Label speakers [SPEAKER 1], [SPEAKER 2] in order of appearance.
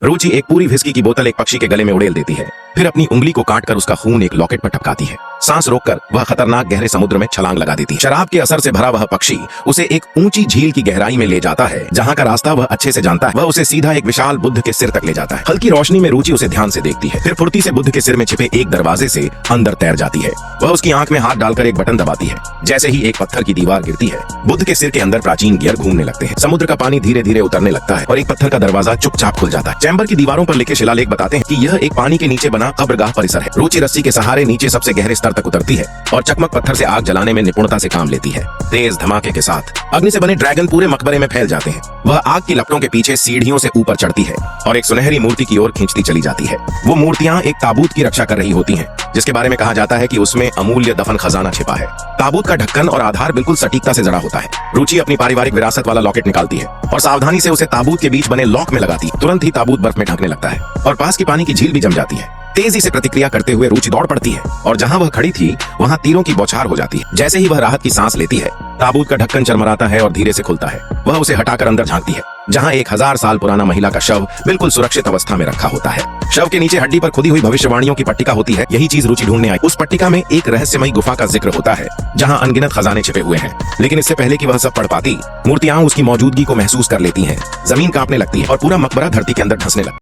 [SPEAKER 1] रुचि एक पूरी व्हिस्की की बोतल एक पक्षी के गले में उड़ेल देती है, फिर अपनी उंगली को काटकर उसका खून एक लॉकेट पर टपकाती है। सांस रोककर वह खतरनाक गहरे समुद्र में छलांग लगा देती है। शराब के असर से भरा वह पक्षी उसे एक ऊंची झील की गहराई में ले जाता है, जहां का रास्ता वह अच्छे से जानता है। वह उसे सीधा एक विशाल बुद्ध के सिर तक ले जाता है। हल्की रोशनी में रुचि उसे ध्यान से देखती है, फिर फुर्ती से बुद्ध के सिर में छिपे एक दरवाजे से अंदर तैर जाती है। वह उसकी आंख में हाथ डालकर एक बटन दबाती है। जैसे ही एक पत्थर की दीवार गिरती है, बुद्ध के सिर के अंदर प्राचीन गियर घूमने लगते हैं। समुद्र का पानी धीरे धीरे उतरने लगता है और एक पत्थर का दरवाजा चुपचाप खुल जाता है। चैम्बर की दीवारों पर लिखे शिलालेख बताते हैं कि यह एक पानी के नीचे बना कब्रगाह परिसर है। रुचि रस्सी के सहारे नीचे सबसे गहरे स्तर तक उतरती है और चकमक पत्थर से आग जलाने में निपुणता से काम लेती है। तेज धमाके के साथ अग्नि से बने ड्रैगन पूरे मकबरे में फैल जाते हैं। वह आग की लपटों के पीछे सीढ़ियों से ऊपर चढ़ती है और एक सुनहरी मूर्ति की ओर खींचती चली जाती है। वो मूर्तियां एक ताबूत की रक्षा कर रही होती हैं, जिसके बारे में कहा जाता है कि उसमें अमूल्य दफन खजाना छिपा है। ताबूत का ढक्कन और आधार बिल्कुल सटीकता से जड़ा होता है। रुचि अपनी पारिवारिक विरासत वाला लॉकेट निकालती है और सावधानी से उसे ताबूत के बीच बने लॉक में लगाती। तुरंत ही ताबूत बर्फ में ढकने लगता है और पास की पानी की झील भी जम जाती है। तेजी से प्रतिक्रिया करते हुए रुचि दौड़ पड़ती है और जहां वह खड़ी थी वहां तीरों की बौछार हो जाती है। जैसे ही वह राहत की सांस लेती है, ताबूत का ढक्कन चरमराता है और धीरे से खुलता है। वह उसे हटाकर अंदर झांकती है, जहां 1000 साल पुराना महिला का शव बिल्कुल सुरक्षित अवस्था में रखा होता है। शव के नीचे हड्डी पर खुदी हुई भविष्यवाणियों की पट्टिका होती है। यही चीज रुचि ढूंढने आई। उस पट्टिका में एक रहस्यमयी गुफा का जिक्र होता है, जहां अनगिनत खजाने छिपे हुए हैं। लेकिन इससे पहले कि वह सब पढ़ पाती, मूर्तियां उसकी मौजूदगी को महसूस कर लेती हैं। जमीन कांपने लगती है और पूरा मकबरा धरती के अंदर धंसने लगता है।